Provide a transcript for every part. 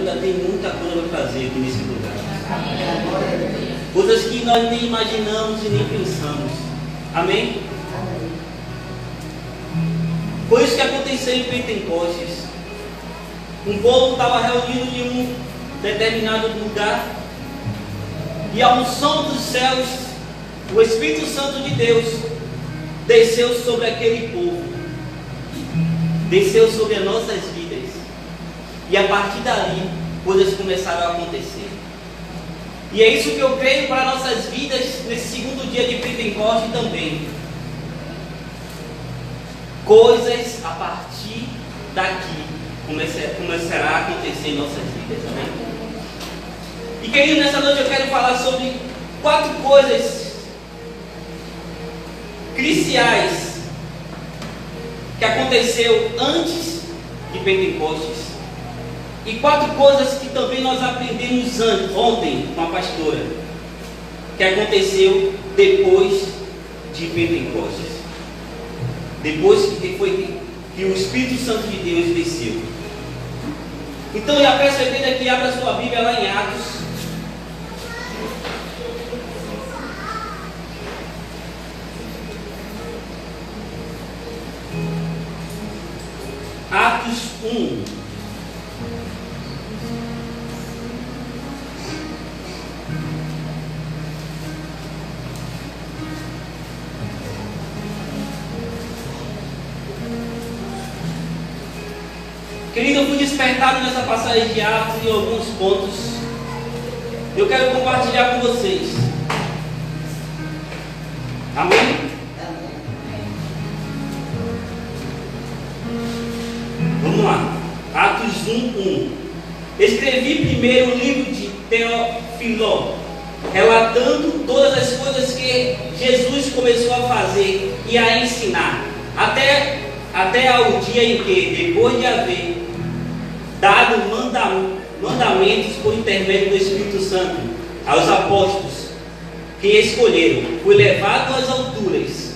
ainda tem muita coisa para fazer aqui nesse lugar. Coisas que nós nem imaginamos e nem pensamos. Amém? Foi isso que aconteceu em Pentecostes. Um povo estava reunido em um determinado lugar, e a unção dos céus, o Espírito Santo de Deus, desceu sobre aquele povo, desceu sobre as nossas vidas, e a partir dali coisas começaram a acontecer. E é isso que eu creio para nossas vidas nesse segundo dia de Pentecostes também. Coisas a partir daqui começará a acontecer em nossas vidas, amém? E querido, nessa noite eu quero falar sobre 4 coisas cruciais que aconteceu antes de Pentecostes, e 4 coisas que também nós aprendemos ontem com a pastora, que aconteceu depois de Pentecostes, depois que o Espírito Santo de Deus desceu. Então eu peço a igreja que abra sua Bíblia lá em Atos. Atos 1. Querido, eu fui despertado nessa passagem de Atos em alguns pontos. Eu quero compartilhar com vocês. Amém? Vamos lá. Atos 1:1. Escrevi primeiro o livro de Teófilo, relatando todas as coisas que Jesus começou a fazer e a ensinar, até ao dia em que, depois de haver dado mandamentos por intermédio do Espírito Santo aos apóstolos que escolheram, foi levado às alturas.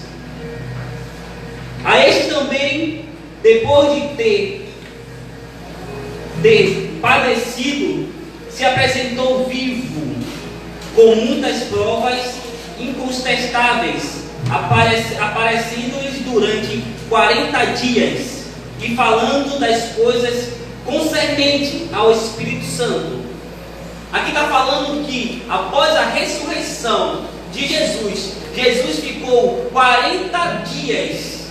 A este também, depois de ter padecido, se apresentou vivo, com muitas provas incontestáveis, aparecendo-lhes durante 40 dias, e falando das coisas concernentes ao Espírito Santo. Aqui está falando que após a ressurreição de Jesus, Jesus ficou 40 dias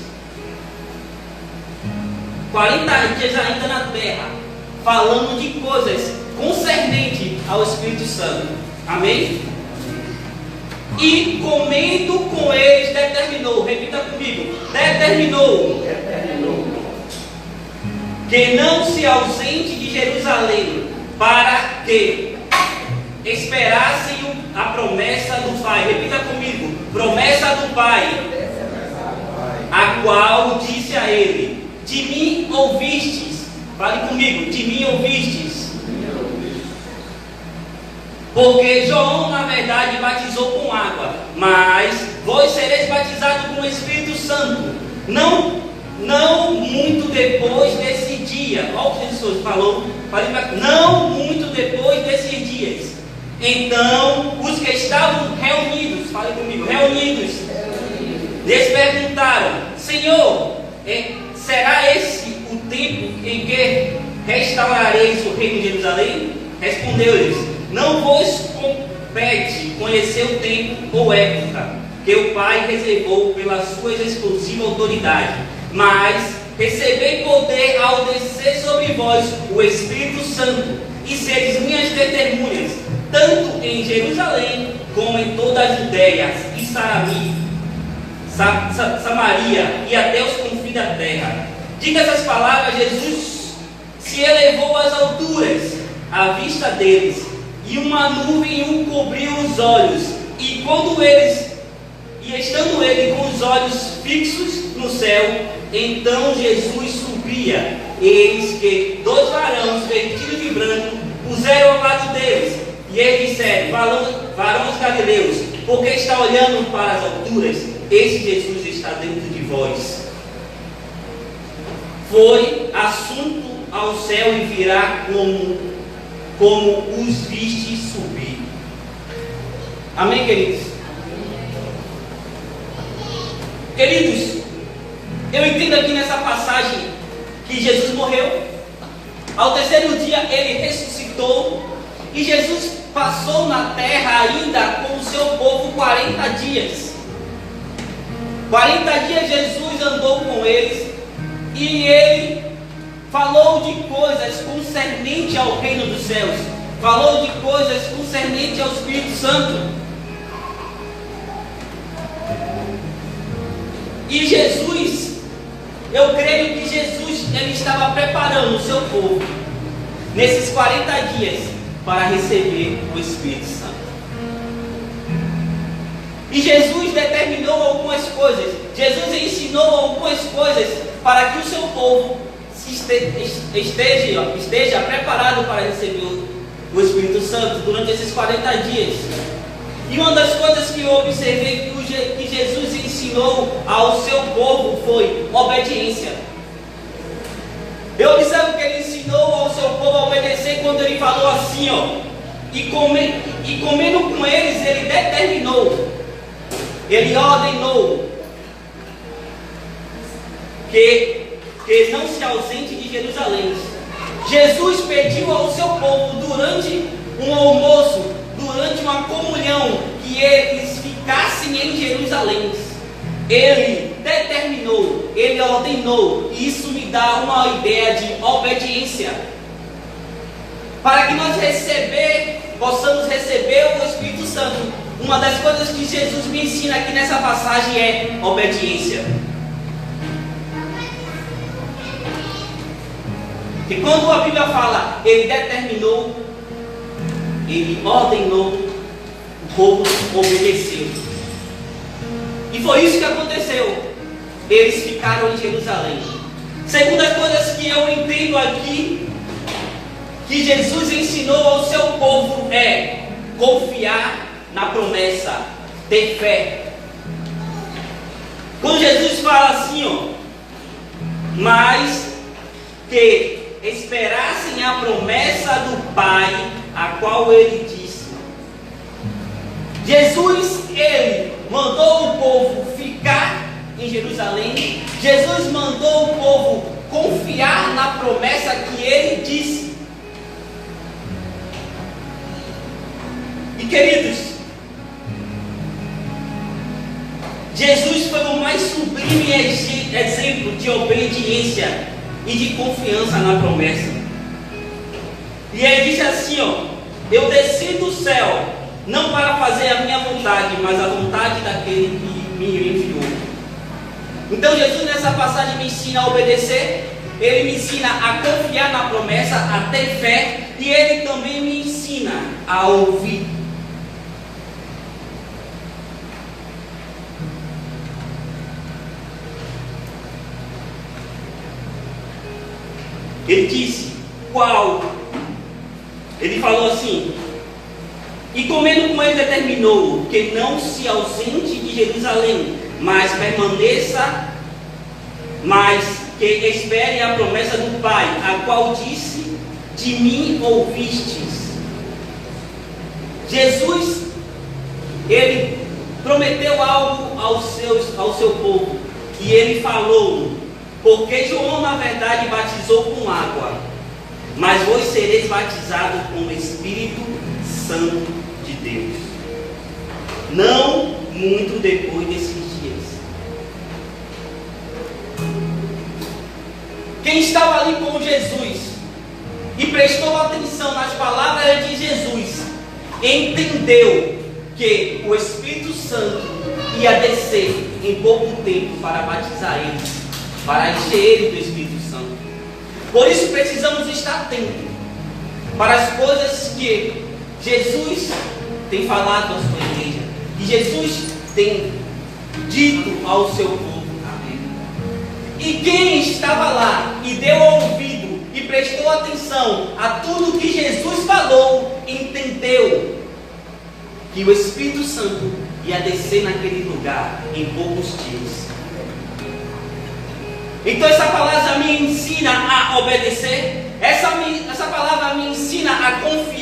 ainda na terra, falando de coisas concernentes ao Espírito Santo. Amém? E comendo com eles, determinou, repita comigo, determinou que não se ausente de Jerusalém, para que esperassem a promessa do Pai. Repita comigo, promessa do Pai, a qual disse a ele: de mim ouvistes. Fale comigo, de mim ouvistes. Porque João, na verdade, batizou com água, mas vós sereis batizados com o Espírito Santo, não muito depois desse dia. Olha o que Jesus falou, não muito depois desses dias. Então, os que estavam reunidos, fale comigo, reunidos, lhes perguntaram: Senhor, será esse o tempo em que restaurareis o reino de Jerusalém? Respondeu-lhes: não vos compete conhecer o tempo ou época que o Pai reservou pela sua exclusiva autoridade, mas recebei poder ao descer sobre vós o Espírito Santo, e sereis minhas testemunhas, tanto em Jerusalém como em toda a Judéia e Samaria e até os confins da terra. Diga essas palavras, Jesus se elevou às alturas à vista deles, e uma nuvem o cobriu os olhos, e estando ele com os olhos fixos no céu, então Jesus subia. Eis que 2 varões vestidos de branco puseram ao lado deles, e eles disseram: varões galileus, porque está olhando para as alturas? Esse Jesus está dentro de vós. Foi assunto ao céu e virá como como os viste subir. Amém, queridos? Queridos, eu entendo aqui nessa passagem que Jesus morreu. Ao terceiro dia ele ressuscitou. E Jesus passou na terra ainda com o seu povo 40 dias. 40 dias Jesus andou com eles. E ele falou de coisas concernentes ao reino dos céus. Falou de coisas concernentes ao Espírito Santo. E Jesus, eu creio que Jesus ele estava preparando o seu povo nesses 40 dias para receber o Espírito Santo. E Jesus determinou algumas coisas. Jesus ensinou algumas coisas para que o seu povo esteja preparado para receber o Espírito Santo durante esses 40 dias. E uma das coisas que eu observei que Jesus ensinou ao seu povo foi obediência. Eu observo que ele ensinou ao seu povo a obedecer quando ele falou assim, e comendo com eles, ele determinou, ele ordenou que não se ausente de Jerusalém. Jesus pediu ao seu povo durante um almoço, durante uma comunhão, que eles ficassem em Jerusalém. Ele determinou, ele ordenou, e isso me dá uma ideia de obediência. Para que nós possamos receber o Espírito Santo, uma das coisas que Jesus me ensina aqui nessa passagem é obediência. E quando a Bíblia fala, ele determinou, ele ordenou, o povo obedeceu. E foi isso que aconteceu. Eles ficaram em Jerusalém. Segunda coisa que eu entendo aqui, que Jesus ensinou ao seu povo, é confiar na promessa, ter fé. Quando Jesus fala assim, mas que esperassem a promessa do Pai, a qual ele disse. Jesus, ele mandou o povo ficar em Jerusalém. Jesus mandou o povo confiar na promessa que ele disse. E queridos, Jesus foi o mais sublime exemplo de obediência e de confiança na promessa. E ele disse assim, eu desci do céu, não para fazer a minha vontade, mas a vontade daquele que me enviou. Então Jesus nessa passagem me ensina a obedecer, ele me ensina a confiar na promessa, a ter fé, e ele também me ensina a ouvir. Ele disse, qual? Ele falou assim, e comendo com ele determinou que não se ausente de Jerusalém, mas permaneça, mas que espere a promessa do Pai, a qual disse, de mim ouvistes. Jesus, ele prometeu algo ao seu povo, e ele falou, porque João na verdade batizou com água, mas vós sereis batizados com o Espírito Santo de Deus, não muito depois desses dias. Quem estava ali com Jesus e prestou atenção nas palavras de Jesus, entendeu que o Espírito Santo ia descer em pouco tempo para batizar eles, para encher ele do Espírito Santo. Por isso precisamos estar atentos para as coisas que Jesus tem falado à sua igreja, que Jesus tem dito ao seu povo. Amém. E quem estava lá e deu ouvido e prestou atenção a tudo que Jesus falou, entendeu que o Espírito Santo ia descer naquele lugar em poucos dias. Então essa palavra me ensina a obedecer, essa palavra me ensina a confiar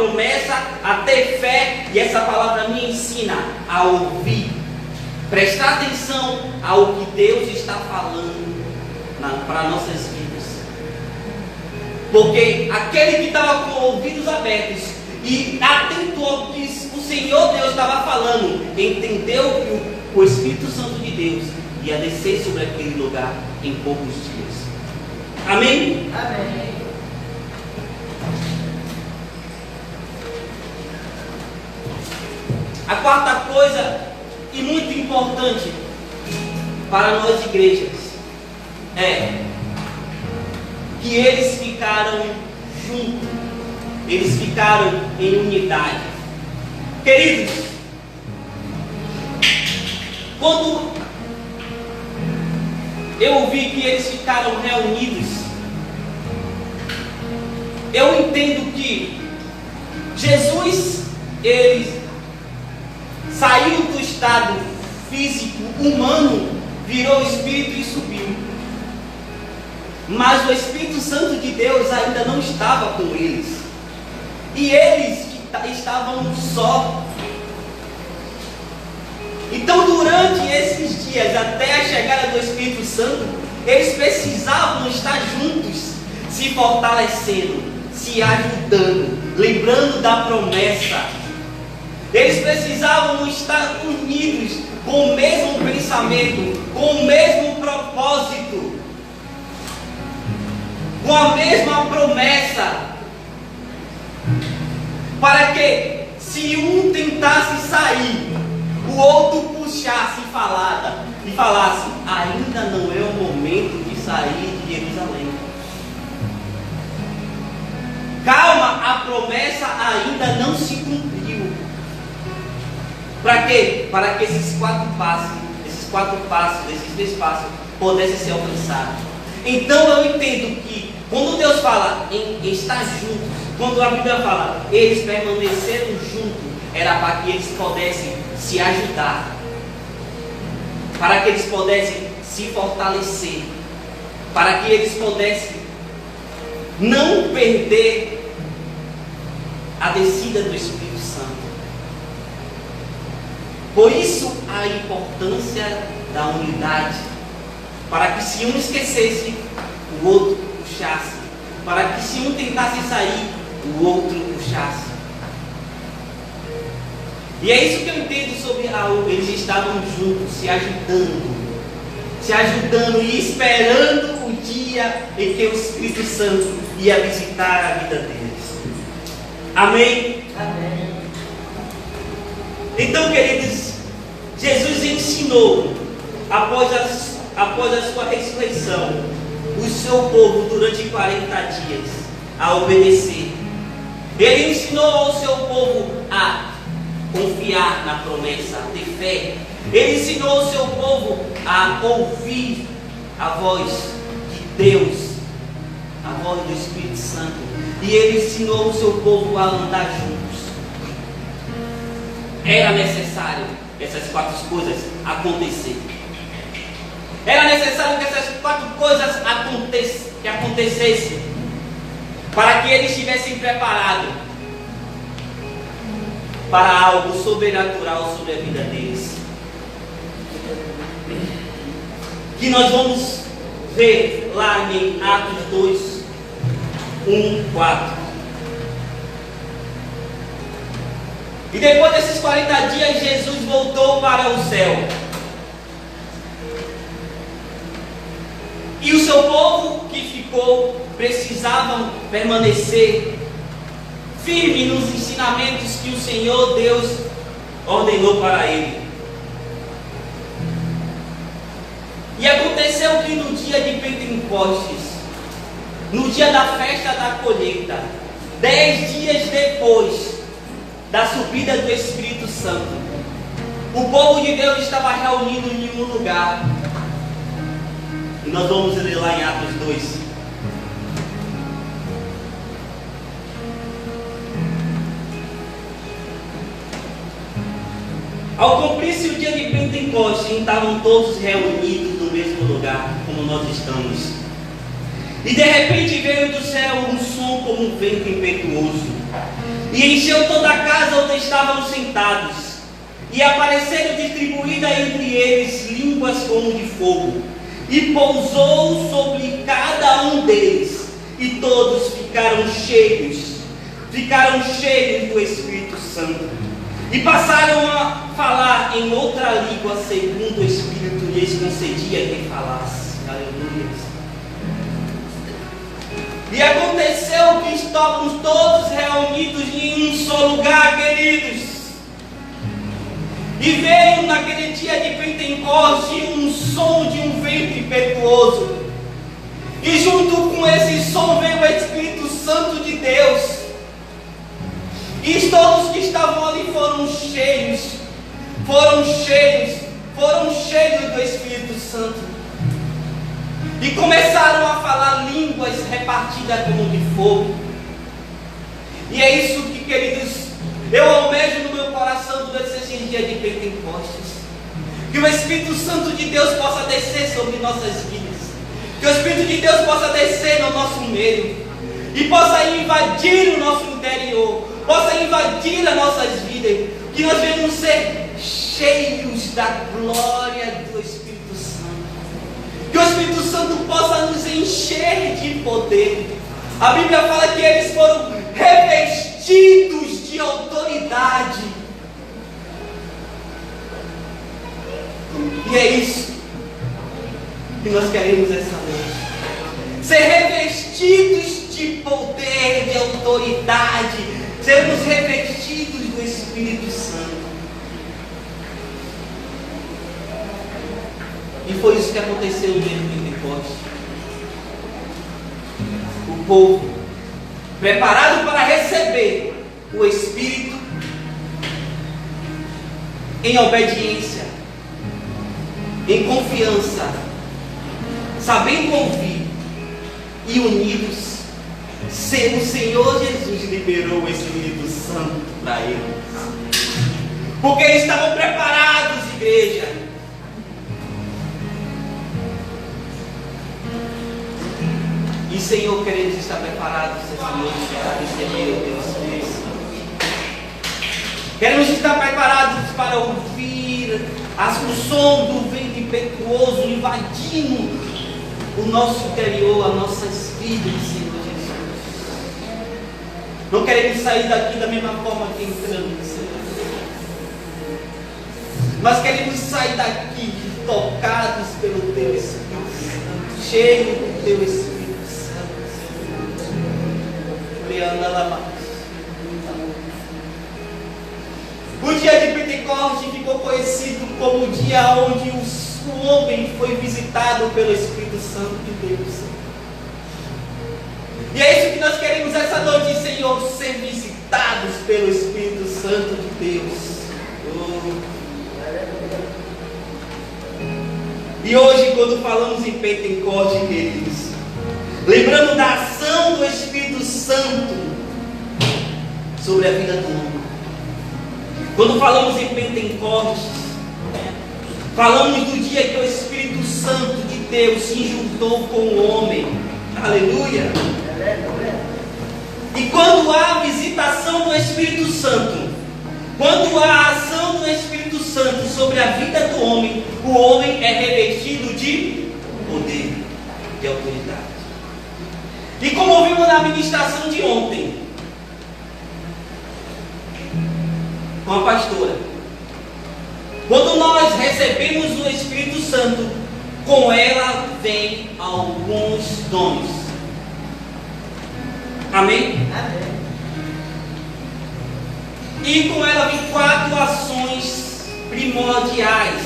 promessa, a ter fé, e essa palavra me ensina a ouvir, prestar atenção ao que Deus está falando para nossas vidas. Porque aquele que estava com ouvidos abertos e atento ao que o Senhor Deus estava falando, entendeu que o Espírito Santo de Deus ia descer sobre aquele lugar em poucos dias. Amém? Amém. A quarta coisa, e muito importante para nós igrejas, é que eles ficaram juntos, eles ficaram em unidade. Queridos, quando eu vi que eles ficaram reunidos, eu entendo que Jesus, ele saiu do estado físico humano, virou espírito e subiu. Mas o Espírito Santo de Deus ainda não estava com eles. E eles estavam só. Então, durante esses dias, até a chegada do Espírito Santo, eles precisavam estar juntos, se fortalecendo, se ajudando, lembrando da promessa. Eles precisavam estar unidos, com o mesmo pensamento, com o mesmo propósito, com a mesma promessa, para que, se um tentasse sair, o outro puxasse e falasse: ainda não é o momento de sair de Jerusalém. Calma, a promessa ainda não se cumpriu. Para quê? Para que esses quatro passos, esses 3 passos, pudessem ser alcançados. Então eu entendo que quando Deus fala em estar juntos, quando a Bíblia fala eles permaneceram juntos, era para que eles pudessem se ajudar, para que eles pudessem se fortalecer, para que eles pudessem não perder a descida do Espírito Santo. Por isso a importância da unidade, para que se um esquecesse, o outro puxasse, para que se um tentasse sair, o outro puxasse. E é isso que eu entendo sobre eles estavam juntos, se ajudando e esperando o dia em que o Espírito Santo ia visitar a vida deles. Amém? Amém. Então, queridos, Jesus ensinou, após a sua ressurreição, o seu povo durante 40 dias a obedecer. Ele ensinou ao seu povo a confiar na promessa, a ter fé. Ele ensinou ao seu povo a ouvir a voz de Deus, a voz do Espírito Santo. E ele ensinou ao seu povo a andar juntos. Era necessário essas 4 coisas acontecer. Era necessário que essas 4 coisas acontecessem para que eles estivessem preparados para algo sobrenatural sobre a vida deles. Que nós vamos ver lá em Atos 2, 1, 4. E depois desses 40 dias, Jesus voltou para o céu. E o seu povo que ficou precisavam permanecer firme nos ensinamentos que o Senhor Deus ordenou para ele. E aconteceu que no dia de Pentecostes, no dia da festa da colheita, 10 dias depois da subida do Espírito Santo, o povo de Deus estava reunido em um lugar. E nós vamos ler lá em Atos 2. Ao cumprir-se o dia de Pentecostes, estavam todos reunidos no mesmo lugar, como nós estamos. E de repente veio do céu um som como um vento impetuoso, E encheu toda a casa onde estavam sentados, e apareceram distribuídas entre eles línguas como de fogo, e pousou sobre cada um deles, e todos ficaram cheios do Espírito Santo, e passaram a falar em outra língua segundo o Espírito lhes concedia que falasse. Aleluia. E aconteceu que estávamos todos reunidos em um só lugar, queridos. E veio naquele dia de Pentecoste um som de um vento impetuoso. E junto com esse som veio o Espírito Santo de Deus. E todos que estavam ali foram cheios do Espírito Santo. E começaram a falar línguas repartidas como de fogo. E é isso que, queridos, eu almejo no meu coração durante esses dias de Pentecostes. Que o Espírito Santo de Deus possa descer sobre nossas vidas. Que o Espírito de Deus possa descer no nosso meio. E possa invadir o nosso interior. Possa invadir as nossas vidas. Que nós venhamos ser cheios da glória do Espírito Santo. Que o Espírito Santo possa nos encher de poder. A Bíblia fala que eles foram revestidos de autoridade. E é isso que nós queremos essa noite. Ser revestidos de poder, de autoridade. Sermos revestidos do Espírito Santo. E foi isso que aconteceu no dia de Pentecostes. O povo, preparado para receber o Espírito, em obediência, em confiança, sabendo ouvir e unidos, o Senhor Jesus liberou o Espírito Santo para eles. Porque eles estavam preparados, igreja. E Senhor, queremos estar preparados essa noite para receber o Teu Espírito. Queremos estar preparados para ouvir o som do vento impetuoso invadindo o nosso interior, as nossas vidas, Senhor Jesus. Não queremos sair daqui da mesma forma que entramos, Senhor. Mas queremos sair daqui tocados pelo Teu Espírito Santo, cheios do Teu Espírito Santo. O dia de Pentecostes ficou conhecido como o dia onde o homem foi visitado pelo Espírito Santo de Deus. E é isso que nós queremos essa noite, Senhor, ser visitados pelo Espírito Santo de Deus. E hoje, quando falamos em Pentecostes, queridos, lembrando da ação do Espírito Santo sobre a vida do homem. Quando falamos em Pentecostes, falamos do dia que o Espírito Santo de Deus se juntou com o homem. Aleluia! E quando há a visitação do Espírito Santo, quando há a ação do Espírito Santo sobre a vida do homem, o homem é revestido de poder, de autoridade. E como ouvimos na ministração de ontem, com a pastora, quando nós recebemos o Espírito Santo, com ela vem alguns dons. Amém? Amém. E com ela vem 4 ações primordiais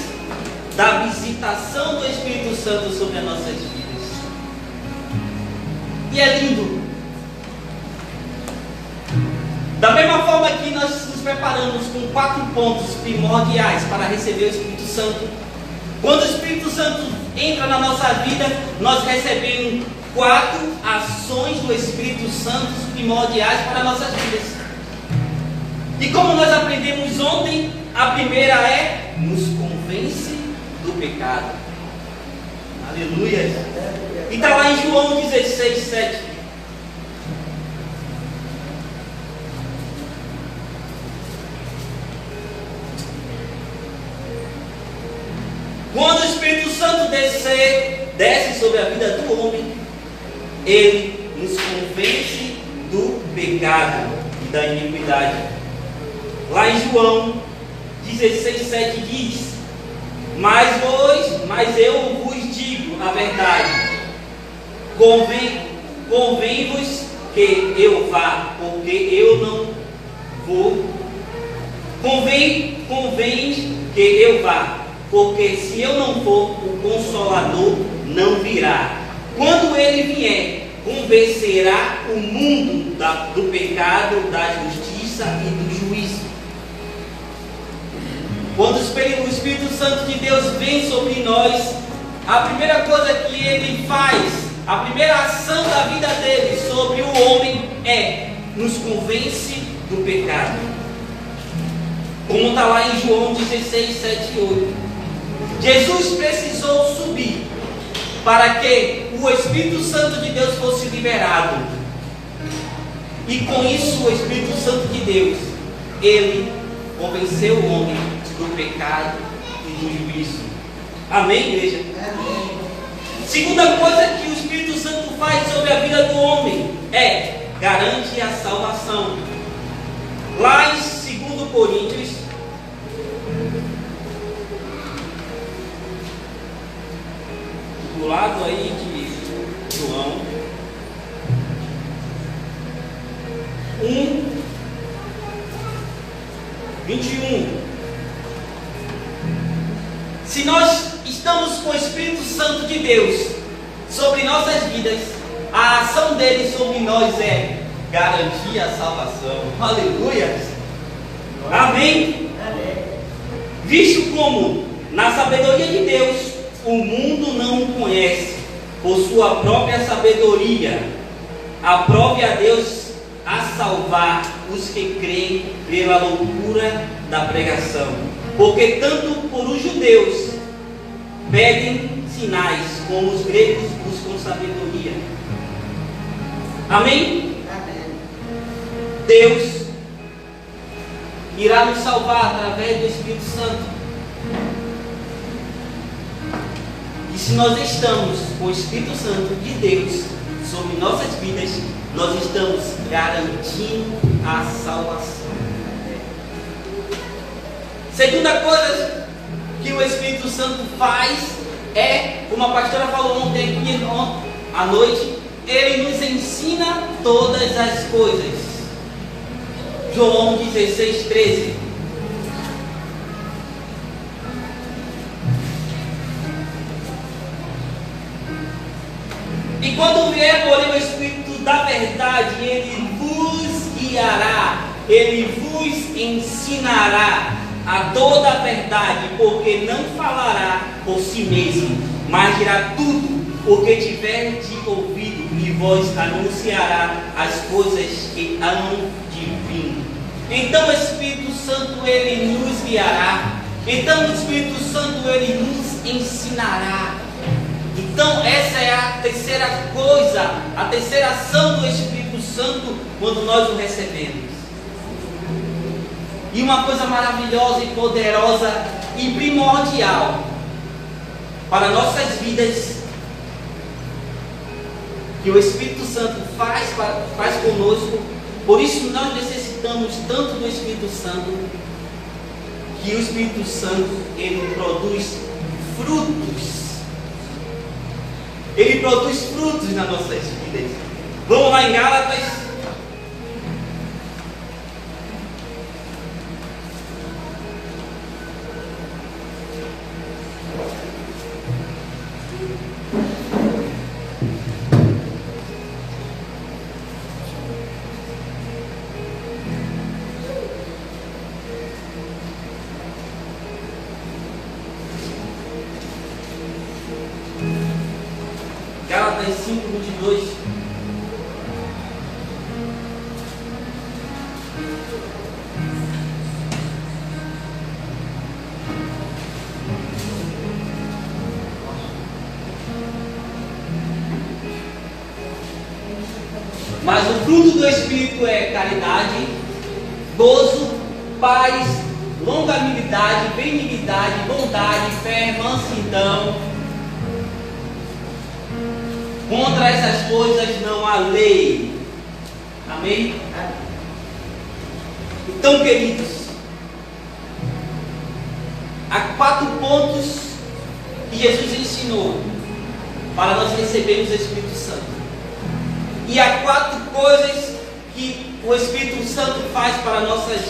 da visitação do Espírito Santo sobre as nossas vidas. E é lindo. Da mesma forma que nós nos preparamos com 4 pontos primordiais para receber o Espírito Santo, quando o Espírito Santo entra na nossa vida, nós recebemos 4 ações do Espírito Santo primordiais para as nossas vidas. E como nós aprendemos ontem, a primeira é: nos convence do pecado. Aleluia. E está lá em João 16:7. Quando o Espírito Santo desce sobre a vida do homem, ele nos convence do pecado e da iniquidade. Lá em João 16:7 diz: Mas eu vos digo a verdade, convém-vos que eu vá, porque eu não vou. Convém que eu vá, porque se eu não for, o Consolador não virá. Quando ele vier, convencerá o mundo do pecado, da justiça e do juízo. Quando o Espírito Santo de Deus vem sobre nós, a primeira coisa que ele faz, a primeira ação da vida dele sobre o homem é nos convence do pecado. Como está lá em João 16:7-8. Jesus precisou subir para que o Espírito Santo de Deus fosse liberado. E com isso o Espírito Santo de Deus, ele convenceu o homem do pecado e do juízo. Amém, igreja? Amém. Segunda coisa que o Espírito Santo faz sobre a vida do homem é garante a salvação. Lá em 2 Coríntios, do lado aí de João 1:21. Se nós estamos com o Espírito Santo de Deus sobre nossas vidas, a ação dele sobre nós é garantir a salvação. Aleluia! Amém? Visto como, na sabedoria de Deus, o mundo não o conhece, por sua própria sabedoria, aprove a Deus a salvar os que creem pela loucura da pregação. Porque tanto por os judeus pedem sinais, como os gregos buscam sabedoria. Amém? Deus irá nos salvar através do Espírito Santo. E se nós estamos com o Espírito Santo de Deus sobre nossas vidas, nós estamos garantindo a salvação. Segunda coisa que o Espírito Santo faz é, como a pastora falou ontem à noite, ele nos ensina todas as coisas. João 16:13. E quando vier, porém, o Espírito da verdade, ele vos guiará, ele vos ensinará a toda a verdade, porque não falará por si mesmo, mas dirá tudo o que tiver de ouvido, e vos anunciará as coisas que hão de vir. Então o Espírito Santo, ele nos guiará. Então o Espírito Santo, ele nos ensinará. Então essa é a terceira coisa, a terceira ação do Espírito Santo quando nós o recebemos. E uma coisa maravilhosa e poderosa e primordial para nossas vidas, que o Espírito Santo faz conosco. Por isso nós necessitamos tanto do Espírito Santo, que o Espírito Santo, ele produz frutos. Ele produz frutos nas nossas vidas. Vamos lá em Gálatas. Gálatas 5:22. Mas o fruto do Espírito é caridade, gozo, paz, longanimidade, benignidade, bondade, fé, mansidão. Contra essas coisas não há lei. Amém? Então, queridos, há 4 pontos que Jesus ensinou para nós recebermos o Espírito Santo. E há 4 coisas que o Espírito Santo faz para nossas...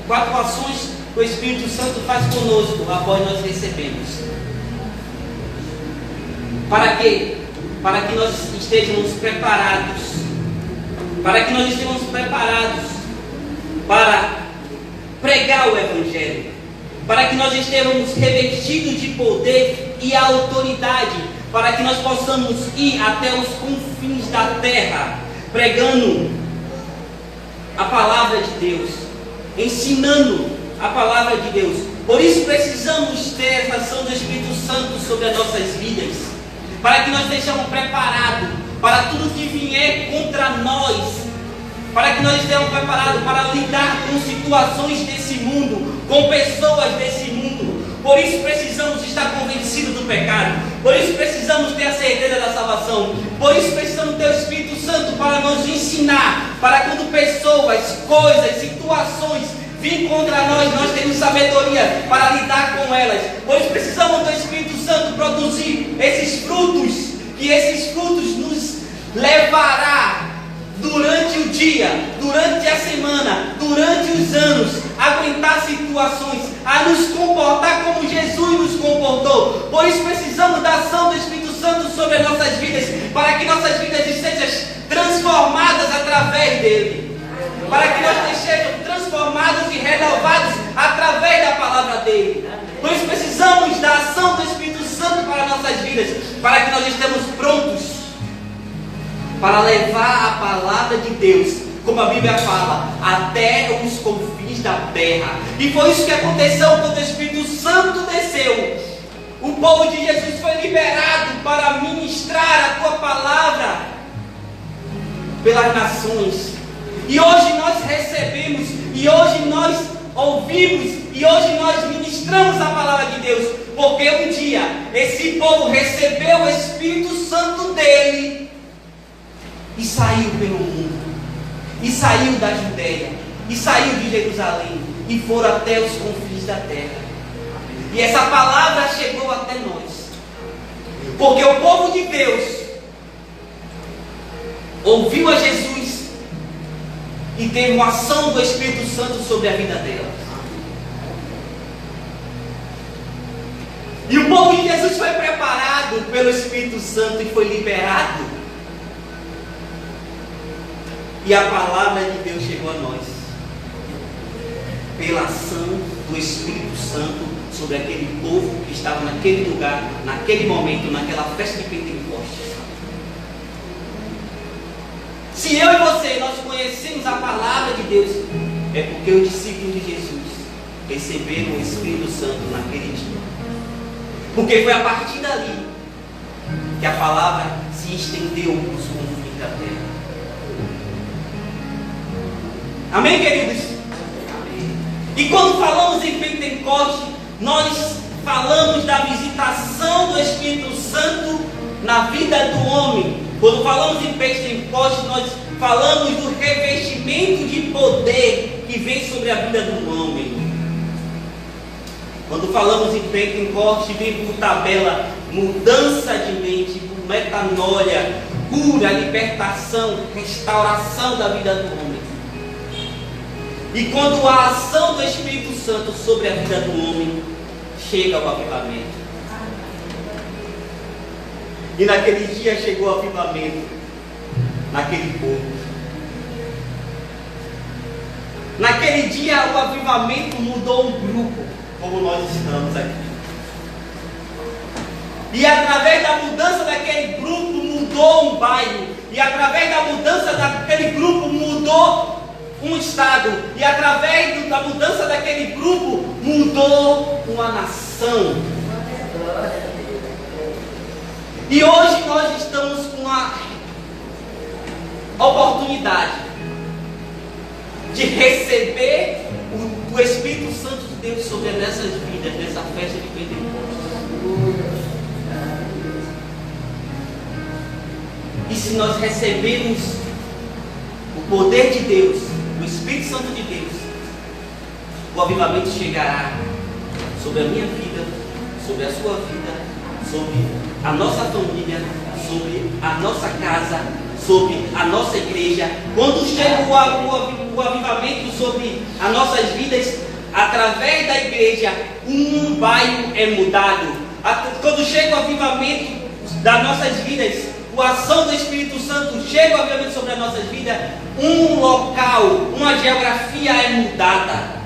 4 ações que o Espírito Santo faz conosco após nós recebemos. Para quê? Para que nós estejamos preparados. Para que nós estejamos preparados para pregar o Evangelho. Para que nós estejamos revestidos de poder e autoridade. Para que nós possamos ir até os confins da terra, pregando a palavra de Deus, ensinando a palavra de Deus. Por isso precisamos ter a ação do Espírito Santo sobre as nossas vidas, para que nós estejamos preparados para tudo que vier contra nós, para que nós estejamos preparados para lidar com situações desse mundo, com pessoas desse mundo. Por isso precisamos estar convencidos do pecado. Por isso precisamos ter a certeza da salvação. Por isso precisamos ter o Espírito Santo para nos ensinar, para quando pessoas, coisas, situações virem contra nós, nós temos sabedoria para lidar com elas. Por isso precisamos do Espírito Santo produzir esses frutos, que esses frutos nos levará durante o dia, durante a semana, durante os anos, a aguentar situações, a nos comportar como Jesus nos comportou. Por isso precisamos da ação do Espírito Santo sobre as nossas vidas, para que nossas vidas sejam transformadas através dele, para que nós sejamos transformados e renovados através da palavra dele. Por isso precisamos da ação do Espírito Santo para nossas vidas, para que nós estejamos prontos para levar a palavra de Deus, como a Bíblia fala, até os confins da terra. E foi isso que aconteceu quando o Espírito Santo desceu. O povo de Jesus foi liberado para ministrar a tua palavra pelas nações. E hoje nós recebemos, e hoje nós ouvimos, e hoje nós ministramos a palavra de Deus, porque um dia esse povo recebeu o Espírito Santo dele e saiu pelo mundo, e saiu da Judéia, e saiu de Jerusalém, e foram até os confins da terra. E essa palavra chegou até nós, porque o povo de Deus ouviu a Jesus e teve uma ação do Espírito Santo sobre a vida dela. E o povo de Jesus foi preparado pelo Espírito Santo e foi liberado. E a palavra de Deus chegou a nós pela ação do Espírito Santo sobre aquele povo que estava naquele lugar, naquele momento, naquela festa de Pentecostes. Se eu e você, nós conhecemos a palavra de Deus, é porque os discípulos de Jesus receberam o Espírito Santo naquele dia. Porque foi a partir dali que a palavra se estendeu para os confins da terra. Amém, queridos? Amém. E quando falamos em Pentecostes, nós falamos da visitação do Espírito Santo na vida do homem. Quando falamos em Pentecostes, nós falamos do revestimento de poder que vem sobre a vida do homem. Quando falamos em Pentecostes, vem por tabela mudança de mente, por metanoia, cura, libertação, restauração da vida do homem. E quando a ação do Espírito Santo sobre a vida do homem, chega ao avivamento. E naquele dia chegou o avivamento naquele povo. Naquele dia o avivamento mudou um grupo, como nós estamos aqui. E através da mudança daquele grupo mudou um bairro. E através da mudança daquele grupo mudou um estado, e através da mudança daquele grupo mudou uma nação. E hoje nós estamos com a oportunidade de receber o Espírito Santo de Deus sobre as nossas vidas nessa festa de Pentecostes. E se nós recebemos o poder de Deus, o Espírito Santo de Deus, o avivamento chegará sobre a minha vida, sobre a sua vida, sobre a nossa família, sobre a nossa casa, sobre a nossa igreja. Quando chega o avivamento sobre as nossas vidas, através da igreja, um bairro é mudado. Quando chega o avivamento das nossas vidas, a ação do Espírito Santo chega o avivamento sobre as nossas vidas, um local, uma geografia é mudada.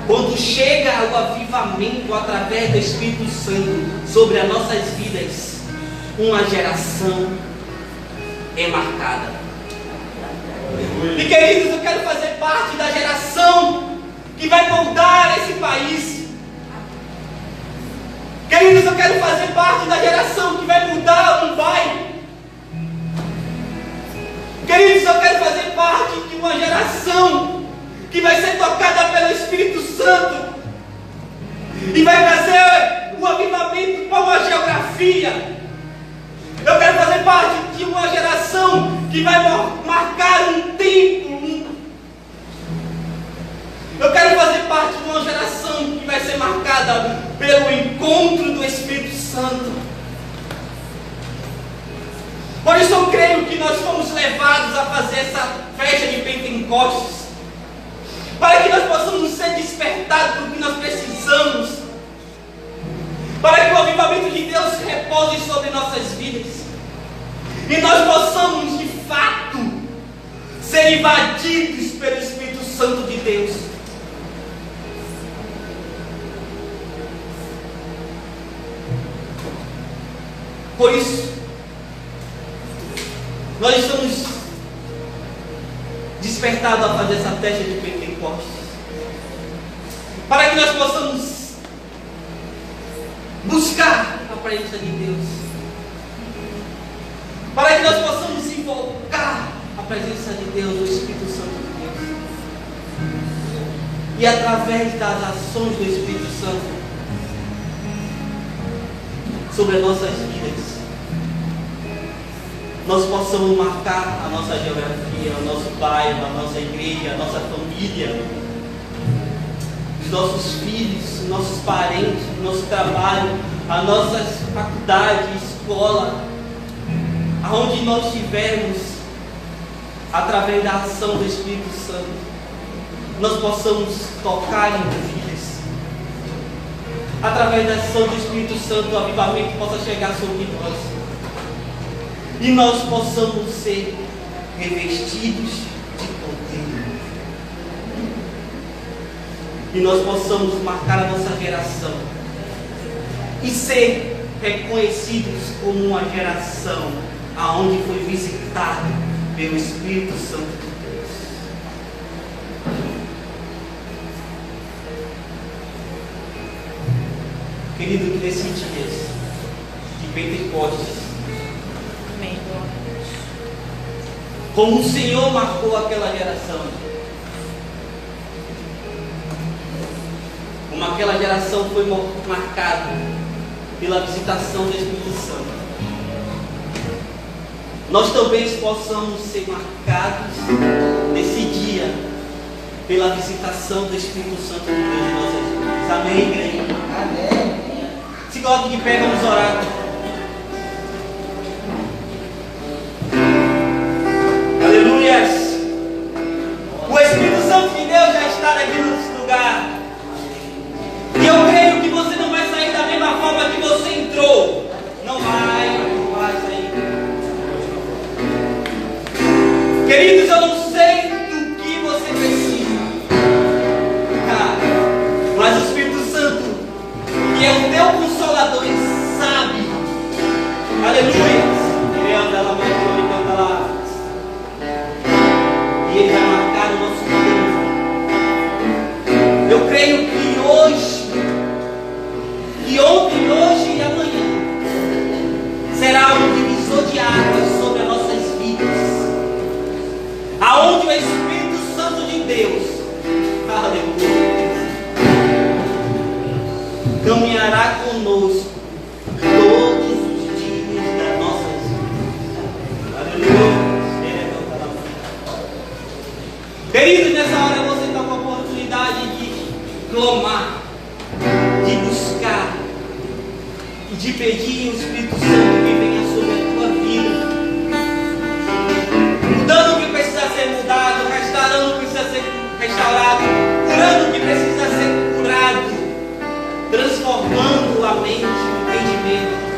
Quando chega o avivamento através do Espírito Santo sobre as nossas vidas, uma geração é marcada. E queridos, eu quero fazer parte da geração que vai moldar esse país. Queridos, eu quero fazer parte da geração que vai mudar um bairro. Queridos, eu quero fazer parte de uma geração que vai ser tocada pelo Espírito Santo e vai trazer o avivamento para uma geografia. Eu quero fazer parte de uma geração que vai marcar um tempo. Eu quero fazer parte de uma geração que vai ser marcada pelo encontro do Espírito Santo. Por isso eu creio que nós fomos levados a fazer essa festa de Pentecostes, para que nós possamos ser despertados do que nós precisamos, para que o avivamento de Deus repouse sobre nossas vidas, e nós possamos de fato ser invadidos pelo Espírito Santo de Deus. Por isso, nós estamos despertados a fazer essa festa de Pentecostes, para que nós possamos buscar a presença de Deus, para que nós possamos invocar a presença de Deus, o Espírito Santo de Deus, e através das ações do Espírito Santo sobre as nossas vidas, nós possamos marcar a nossa geografia, o nosso bairro, a nossa igreja, a nossa família, os nossos filhos, os nossos parentes, o nosso trabalho, a nossa faculdade, escola, aonde nós estivermos, através da ação do Espírito Santo, nós possamos tocar em vidas. Através da ação do Espírito Santo, o avivamento possa chegar sobre nós. E nós possamos ser revestidos de poder. E nós possamos marcar a nossa geração. E ser reconhecidos como uma geração aonde foi visitada pelo Espírito Santo de Deus. Querido, que nesses dias de Pentecostes, como o Senhor marcou aquela geração, como aquela geração foi marcada pela visitação do Espírito Santo, nós também possamos ser marcados nesse dia pela visitação do Espírito Santo de Deus em nossas vidas. Amém, igreja? Amém. Se coloque de pé, vamos orar. Aleluias! O Espírito Santo de Deus já está aqui nesse lugar. E eu creio que você não vai sair da mesma forma que você entrou. Não vai sair. Queridos, eu não sei do que você precisa, mas o Espírito Santo, que é o teu consolador, ele sabe. Aleluia! Ele anda lá, ele canta lá. E ele vai marcar o nosso tempo. Eu creio que hoje, que ontem, hoje e amanhã será um divisor de águas sobre as nossas vidas. Deus, aleluia, caminhará conosco todos os dias das nossas vidas. Aleluia. Queridos, nessa hora você está com a oportunidade de clamar, de buscar e de pedir o Espírito Santo que venha sobre a tua vida, mudando o que precisa ser mudado, restaurando o que precisa ser restaurado, curando o que precisa ser curado, transformando a mente, o entendimento.